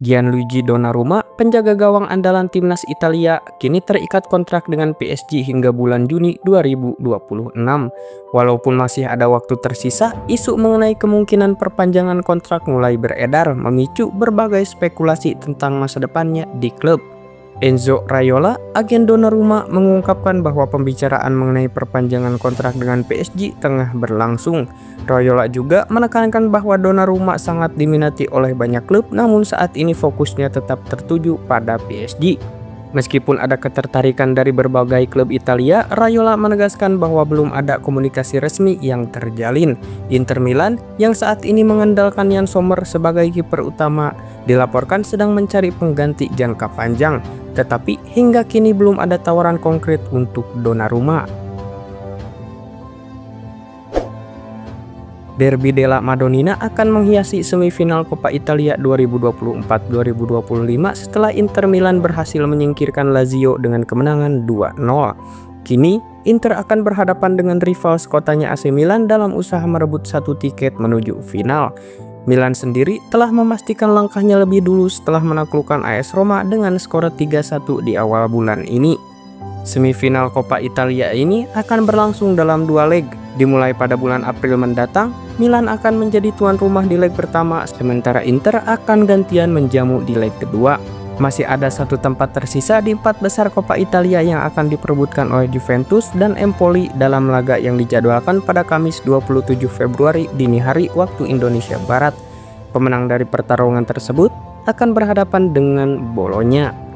Gianluigi Donnarumma, penjaga gawang andalan timnas Italia, kini terikat kontrak dengan PSG hingga bulan Juni 2026. Walaupun masih ada waktu tersisa, isu mengenai kemungkinan perpanjangan kontrak mulai beredar, memicu berbagai spekulasi tentang masa depannya di klub. Enzo Raiola, agen Donnarumma, mengungkapkan bahwa pembicaraan mengenai perpanjangan kontrak dengan PSG tengah berlangsung. Raiola juga menekankan bahwa Donnarumma sangat diminati oleh banyak klub, namun saat ini fokusnya tetap tertuju pada PSG. Meskipun ada ketertarikan dari berbagai klub Italia, Raiola menegaskan bahwa belum ada komunikasi resmi yang terjalin. Inter Milan, yang saat ini mengandalkan Yann Sommer sebagai kiper utama, dilaporkan sedang mencari pengganti jangka panjang, tetapi hingga kini belum ada tawaran konkret untuk Donnarumma. Derby della Madonnina akan menghiasi semifinal Coppa Italia 2024-2025 setelah Inter Milan berhasil menyingkirkan Lazio dengan kemenangan 2-0. Kini, Inter akan berhadapan dengan rival sekotanya AC Milan dalam usaha merebut satu tiket menuju final. Milan sendiri telah memastikan langkahnya lebih dulu setelah menaklukkan AS Roma dengan skor 3-1 di awal bulan ini. Semifinal Coppa Italia ini akan berlangsung dalam 2 leg. Dimulai pada bulan April mendatang, Milan akan menjadi tuan rumah di leg pertama, sementara Inter akan gantian menjamu di leg kedua. Masih ada satu tempat tersisa di 4 besar Coppa Italia yang akan diperebutkan oleh Juventus dan Empoli dalam laga yang dijadwalkan pada Kamis 27 Februari dini hari waktu Indonesia Barat. Pemenang dari pertarungan tersebut akan berhadapan dengan Bologna.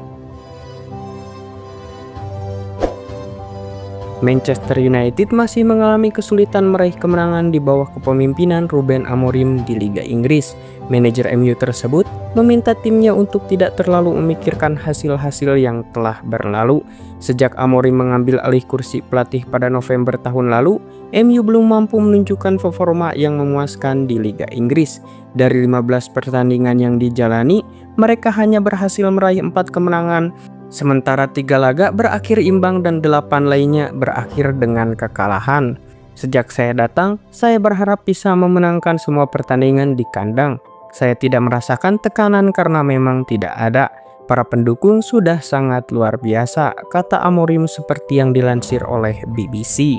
Manchester United masih mengalami kesulitan meraih kemenangan di bawah kepemimpinan Ruben Amorim di Liga Inggris. Manajer MU tersebut meminta timnya untuk tidak terlalu memikirkan hasil-hasil yang telah berlalu. Sejak Amorim mengambil alih kursi pelatih pada November tahun lalu, MU belum mampu menunjukkan performa yang memuaskan di Liga Inggris. Dari 15 pertandingan yang dijalani, mereka hanya berhasil meraih 4 kemenangan. Sementara 3 laga berakhir imbang dan 8 lainnya berakhir dengan kekalahan. Sejak saya datang, saya berharap bisa memenangkan semua pertandingan di kandang. Saya tidak merasakan tekanan karena memang tidak ada. Para pendukung sudah sangat luar biasa, kata Amorim seperti yang dilansir oleh BBC.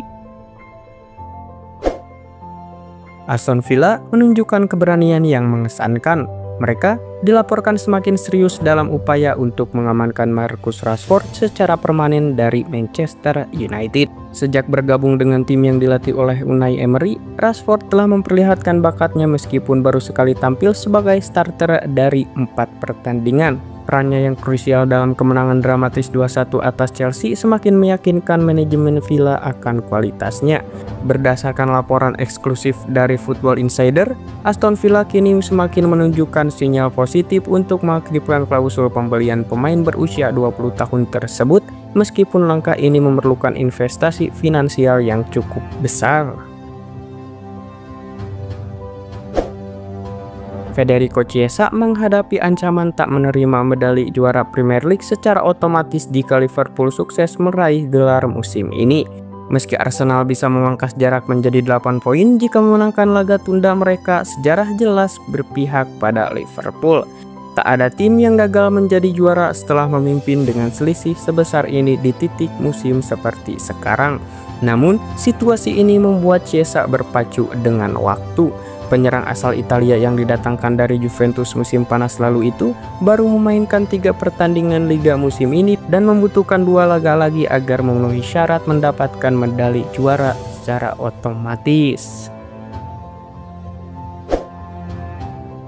Aston Villa menunjukkan keberanian yang mengesankan. Mereka dilaporkan semakin serius dalam upaya untuk mengamankan Marcus Rashford secara permanen dari Manchester United. Sejak bergabung dengan tim yang dilatih oleh Unai Emery, Rashford telah memperlihatkan bakatnya meskipun baru sekali tampil sebagai starter dari 4 pertandingan. Perannya yang krusial dalam kemenangan dramatis 2-1 atas Chelsea semakin meyakinkan manajemen Villa akan kualitasnya. Berdasarkan laporan eksklusif dari Football Insider, Aston Villa kini semakin menunjukkan sinyal positif untuk mengaktifkan klausul pembelian pemain berusia 20 tahun tersebut, meskipun langkah ini memerlukan investasi finansial yang cukup besar. Federico Chiesa menghadapi ancaman tak menerima medali juara Premier League secara otomatis jika Liverpool sukses meraih gelar musim ini. Meski Arsenal bisa memangkas jarak menjadi 8 poin jika memenangkan laga tunda mereka, sejarah jelas berpihak pada Liverpool. Tak ada tim yang gagal menjadi juara setelah memimpin dengan selisih sebesar ini di titik musim seperti sekarang. Namun, situasi ini membuat Chiesa berpacu dengan waktu. Penyerang asal Italia yang didatangkan dari Juventus musim panas lalu itu baru memainkan 3 pertandingan Liga musim ini dan membutuhkan 2 laga lagi agar memenuhi syarat mendapatkan medali juara secara otomatis.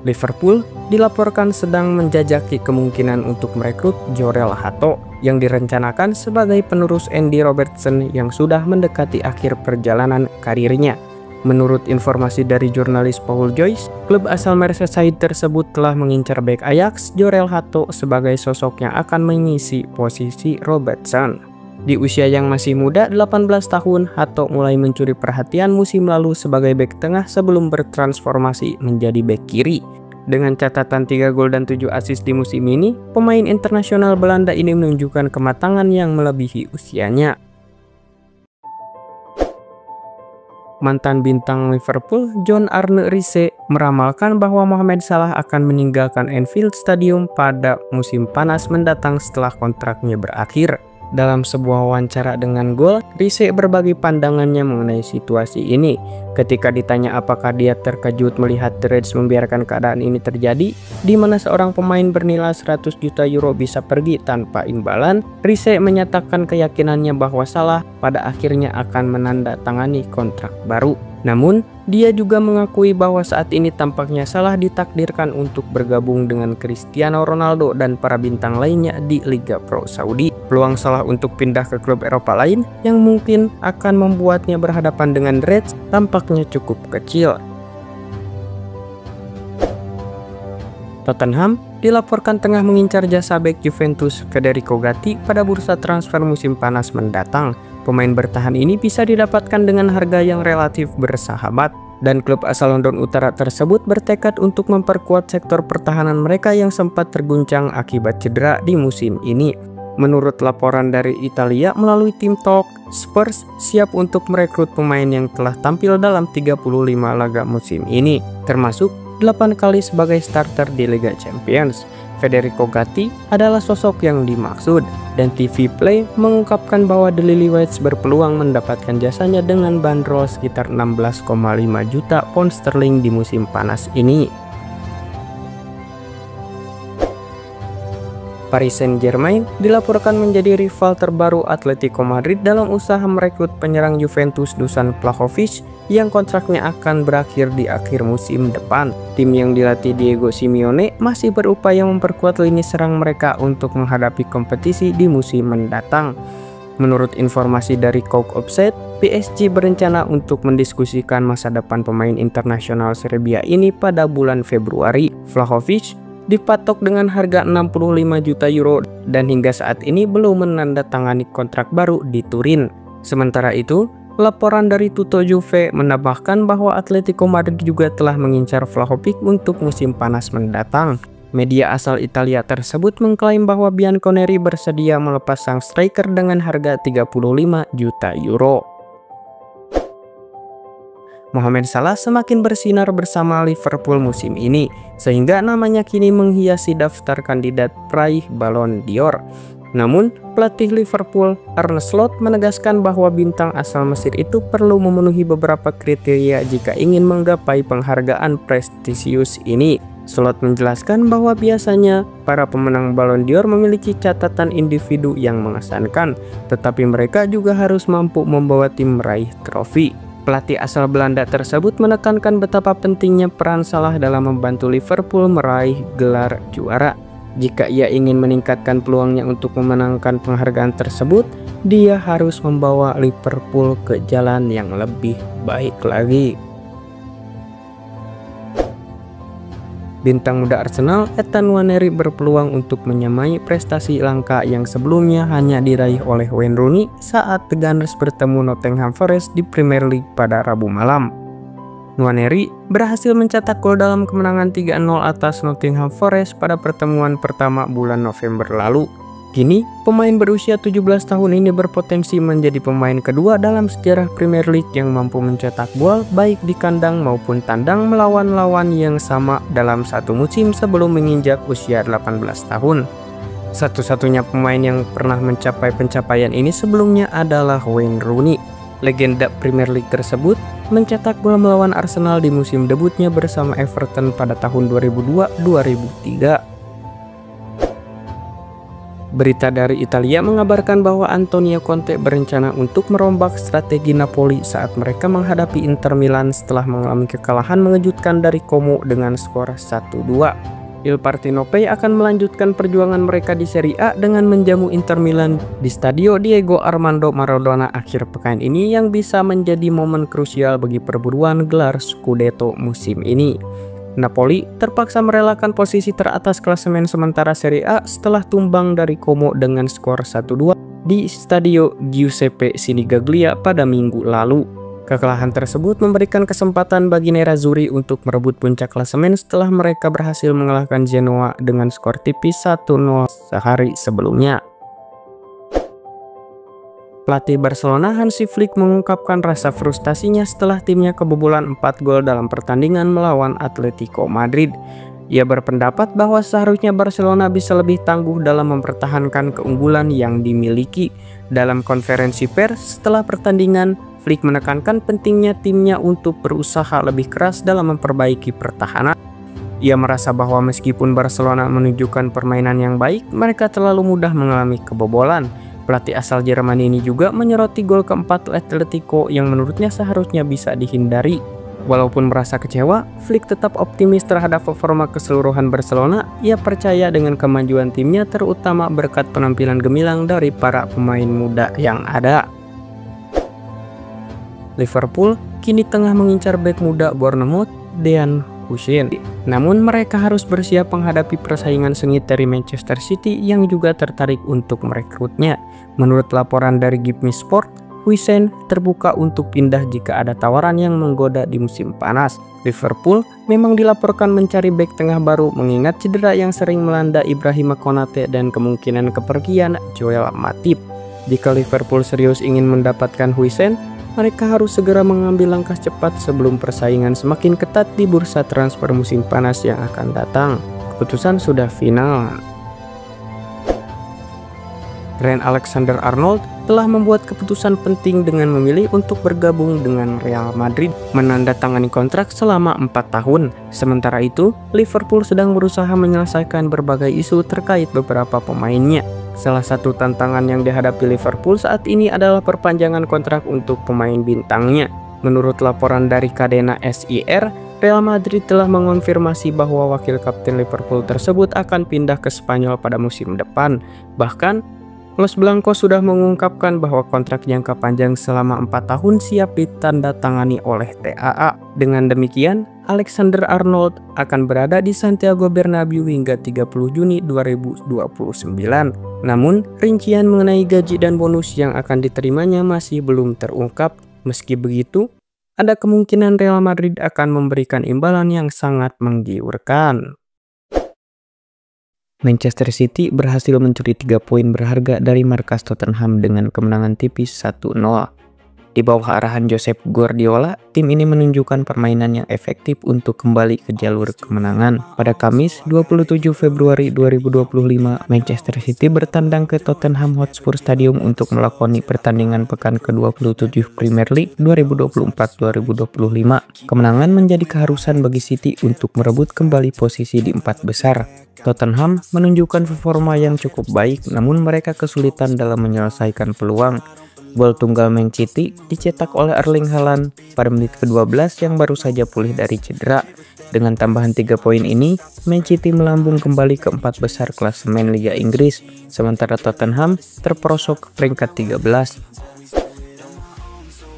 Liverpool dilaporkan sedang menjajaki kemungkinan untuk merekrut Jorel Hato yang direncanakan sebagai penerus Andy Robertson yang sudah mendekati akhir perjalanan karirnya. Menurut informasi dari jurnalis Paul Joyce, klub asal Merseyside tersebut telah mengincar bek Ajax Jorel Hato sebagai sosok yang akan mengisi posisi Robertson. Di usia yang masih muda, 18 tahun, Hato mulai mencuri perhatian musim lalu sebagai bek tengah sebelum bertransformasi menjadi bek kiri. Dengan catatan 3 gol dan 7 assist di musim ini, pemain internasional Belanda ini menunjukkan kematangan yang melebihi usianya. mantan bintang Liverpool John Arne Riise meramalkan bahwa Mohamed Salah akan meninggalkan Anfield Stadium pada musim panas mendatang setelah kontraknya berakhir. Dalam sebuah wawancara dengan Goal, Riise berbagi pandangannya mengenai situasi ini. Ketika ditanya apakah dia terkejut melihat The Reds membiarkan keadaan ini terjadi, di mana seorang pemain bernilai 100 juta euro bisa pergi tanpa imbalan, Riise menyatakan keyakinannya bahwa Salah pada akhirnya akan menandatangani kontrak baru. Namun, dia juga mengakui bahwa saat ini tampaknya Salah ditakdirkan untuk bergabung dengan Cristiano Ronaldo dan para bintang lainnya di Liga Pro Saudi. Peluang Salah untuk pindah ke klub Eropa lain yang mungkin akan membuatnya berhadapan dengan Reds tampaknya cukup kecil. Tottenham dilaporkan tengah mengincar jasa bek Juventus Federico Gatti pada bursa transfer musim panas mendatang. Pemain bertahan ini bisa didapatkan dengan harga yang relatif bersahabat, dan klub asal London Utara tersebut bertekad untuk memperkuat sektor pertahanan mereka yang sempat terguncang akibat cedera di musim ini. Menurut laporan dari Italia melalui tim Talk, Spurs siap untuk merekrut pemain yang telah tampil dalam 35 laga musim ini, termasuk 8 kali sebagai starter di Liga Champions. Federico Gatti adalah sosok yang dimaksud, dan TV Play mengungkapkan bahwa The Lilywhites berpeluang mendapatkan jasanya dengan bandrol sekitar 16,5 juta pound sterling di musim panas ini. Paris Saint-Germain dilaporkan menjadi rival terbaru Atletico Madrid dalam usaha merekrut penyerang Juventus Dusan Vlahovic yang kontraknya akan berakhir di akhir musim depan. Tim yang dilatih Diego Simeone masih berupaya memperkuat lini serang mereka untuk menghadapi kompetisi di musim mendatang. Menurut informasi dari Cook Offset, PSG berencana untuk mendiskusikan masa depan pemain internasional Serbia ini pada bulan Februari. Vlahovic dipatok dengan harga 65 juta euro dan hingga saat ini belum menandatangani kontrak baru di Turin. Sementara itu, laporan dari Tutto Juve menambahkan bahwa Atletico Madrid juga telah mengincar Vlahovic untuk musim panas mendatang. Media asal Italia tersebut mengklaim bahwa Bianconeri bersedia melepas sang striker dengan harga 35 juta euro. Mohamed Salah semakin bersinar bersama Liverpool musim ini, sehingga namanya kini menghiasi daftar kandidat peraih Ballon d'Or. Namun, pelatih Liverpool, Arne Slot, menegaskan bahwa bintang asal Mesir itu perlu memenuhi beberapa kriteria jika ingin menggapai penghargaan prestisius ini. Slot menjelaskan bahwa biasanya para pemenang Ballon d'Or memiliki catatan individu yang mengesankan, tetapi mereka juga harus mampu membawa tim meraih trofi. Pelatih asal Belanda tersebut menekankan betapa pentingnya peran Salah dalam membantu Liverpool meraih gelar juara. Jika ia ingin meningkatkan peluangnya untuk memenangkan penghargaan tersebut, dia harus membawa Liverpool ke jalan yang lebih baik lagi. Bintang muda Arsenal, Ethan Nwaneri berpeluang untuk menyamai prestasi langka yang sebelumnya hanya diraih oleh Wayne Rooney saat The Gunners bertemu Nottingham Forest di Premier League pada Rabu malam. Nwaneri berhasil mencetak gol dalam kemenangan 3-0 atas Nottingham Forest pada pertemuan pertama bulan November lalu. Kini, pemain berusia 17 tahun ini berpotensi menjadi pemain kedua dalam sejarah Premier League yang mampu mencetak gol baik di kandang maupun tandang melawan lawan yang sama dalam satu musim sebelum menginjak usia 18 tahun. Satu-satunya pemain yang pernah mencapai pencapaian ini sebelumnya adalah Wayne Rooney. Legenda Premier League tersebut mencetak gol melawan Arsenal di musim debutnya bersama Everton pada tahun 2002-2003. Berita dari Italia mengabarkan bahwa Antonio Conte berencana untuk merombak strategi Napoli saat mereka menghadapi Inter Milan setelah mengalami kekalahan mengejutkan dari Como dengan skor 1-2. Il Partenopei akan melanjutkan perjuangan mereka di Serie A dengan menjamu Inter Milan di Stadio Diego Armando Maradona akhir pekan ini yang bisa menjadi momen krusial bagi perburuan gelar Scudetto musim ini. Napoli terpaksa merelakan posisi teratas klasemen sementara Serie A setelah tumbang dari Como dengan skor 1-2 di Stadio Giuseppe Sinigaglia pada minggu lalu. Kekalahan tersebut memberikan kesempatan bagi Nerazzurri untuk merebut puncak klasemen setelah mereka berhasil mengalahkan Genoa dengan skor tipis 1-0 sehari sebelumnya. Pelatih Barcelona Hansi Flick mengungkapkan rasa frustasinya setelah timnya kebobolan 4 gol dalam pertandingan melawan Atletico Madrid. Ia berpendapat bahwa seharusnya Barcelona bisa lebih tangguh dalam mempertahankan keunggulan yang dimiliki. Dalam konferensi pers setelah pertandingan, Flick menekankan pentingnya timnya untuk berusaha lebih keras dalam memperbaiki pertahanan. Ia merasa bahwa meskipun Barcelona menunjukkan permainan yang baik, mereka terlalu mudah mengalami kebobolan. Pelatih asal Jerman ini juga menyoroti gol keempat Atletico yang menurutnya seharusnya bisa dihindari. Walaupun merasa kecewa, Flick tetap optimis terhadap performa keseluruhan Barcelona. Ia percaya dengan kemajuan timnya terutama berkat penampilan gemilang dari para pemain muda yang ada. Liverpool kini tengah mengincar bek muda Bournemouth, Dean Huijsen. Namun mereka harus bersiap menghadapi persaingan sengit dari Manchester City yang juga tertarik untuk merekrutnya. Menurut laporan dari Give Me Sport, Huijsen terbuka untuk pindah jika ada tawaran yang menggoda di musim panas. Liverpool memang dilaporkan mencari bek tengah baru mengingat cedera yang sering melanda Ibrahima Konate dan kemungkinan kepergian Joel Matip. Jika Liverpool serius ingin mendapatkan Huijsen, mereka harus segera mengambil langkah cepat sebelum persaingan semakin ketat di bursa transfer musim panas yang akan datang. Keputusan sudah final. Trent Alexander-Arnold telah membuat keputusan penting dengan memilih untuk bergabung dengan Real Madrid, menandatangani kontrak selama 4 tahun. Sementara itu, Liverpool sedang berusaha menyelesaikan berbagai isu terkait beberapa pemainnya. Salah satu tantangan yang dihadapi Liverpool saat ini adalah perpanjangan kontrak untuk pemain bintangnya. Menurut laporan dari Cadena SIR, Real Madrid telah mengonfirmasi bahwa wakil kapten Liverpool tersebut akan pindah ke Spanyol pada musim depan. Bahkan, Los Blancos sudah mengungkapkan bahwa kontrak jangka panjang selama 4 tahun siap ditandatangani oleh TAA. Dengan demikian, Alexander-Arnold akan berada di Santiago Bernabeu hingga 30 Juni 2029. Namun, rincian mengenai gaji dan bonus yang akan diterimanya masih belum terungkap. Meski begitu, ada kemungkinan Real Madrid akan memberikan imbalan yang sangat menggiurkan. Manchester City berhasil mencuri 3 poin berharga dari markas Tottenham dengan kemenangan tipis 1-0. Di bawah arahan Josep Guardiola, tim ini menunjukkan permainan yang efektif untuk kembali ke jalur kemenangan. Pada Kamis, 27 Februari 2025, Manchester City bertandang ke Tottenham Hotspur Stadium untuk melakoni pertandingan pekan ke-27 Premier League 2024-2025. Kemenangan menjadi keharusan bagi City untuk merebut kembali posisi di 4 besar. Tottenham menunjukkan performa yang cukup baik, namun mereka kesulitan dalam menyelesaikan peluang. Gol tunggal Man City dicetak oleh Erling Haaland pada menit ke-12 yang baru saja pulih dari cedera. Dengan tambahan 3 poin ini, Man City melambung kembali ke 4 besar klasemen Liga Inggris, sementara Tottenham terperosok ke peringkat 13.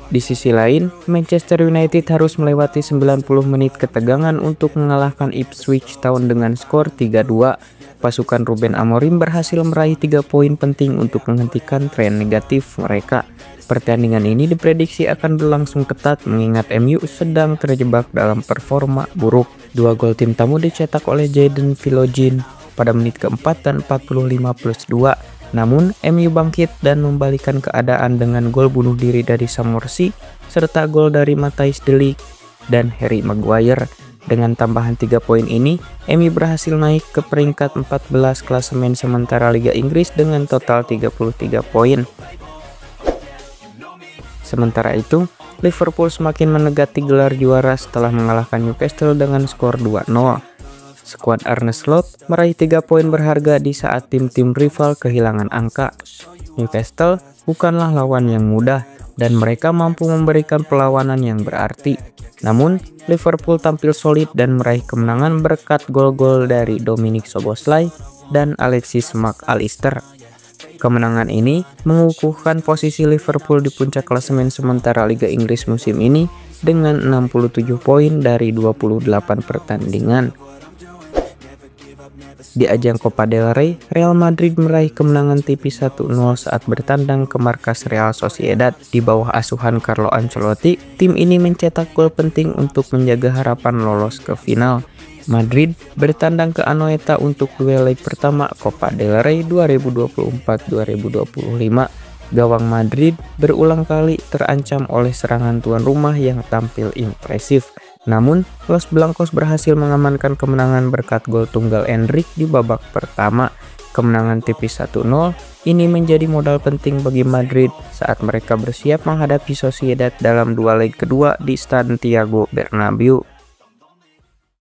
Di sisi lain, Manchester United harus melewati 90 menit ketegangan untuk mengalahkan Ipswich Town dengan skor 3-2. Pasukan Ruben Amorim berhasil meraih 3 poin penting untuk menghentikan tren negatif mereka. Pertandingan ini diprediksi akan berlangsung ketat mengingat MU sedang terjebak dalam performa buruk. 2 gol tim tamu dicetak oleh Jadon Philogene pada menit keempat dan 45+2. Namun, MU bangkit dan membalikan keadaan dengan gol bunuh diri dari Samorsi serta gol dari Matthijs de Ligt dan Harry Maguire. Dengan tambahan 3 poin ini, MU berhasil naik ke peringkat 14 klasemen sementara Liga Inggris dengan total 33 poin. Sementara itu, Liverpool semakin menegati gelar juara setelah mengalahkan Newcastle dengan skor 2-0. Skuad Arne Slot meraih 3 poin berharga di saat tim-tim rival kehilangan angka. Newcastle bukanlah lawan yang mudah dan mereka mampu memberikan perlawanan yang berarti. Namun, Liverpool tampil solid dan meraih kemenangan berkat gol-gol dari Dominic Szoboszlai dan Alexis Mac Allister. Kemenangan ini mengukuhkan posisi Liverpool di puncak klasemen sementara Liga Inggris musim ini dengan 67 poin dari 28 pertandingan. Di ajang Copa del Rey, Real Madrid meraih kemenangan tipis 1-0 saat bertandang ke markas Real Sociedad. Di bawah asuhan Carlo Ancelotti, tim ini mencetak gol penting untuk menjaga harapan lolos ke final. Madrid bertandang ke Anoeta untuk duel leg pertama Copa del Rey 2024-2025. Gawang Madrid berulang kali terancam oleh serangan tuan rumah yang tampil impresif. Namun, Los Blancos berhasil mengamankan kemenangan berkat gol tunggal Endrick di babak pertama. Kemenangan tipis 1-0 ini menjadi modal penting bagi Madrid saat mereka bersiap menghadapi Sociedad dalam dua leg kedua di Santiago Bernabeu.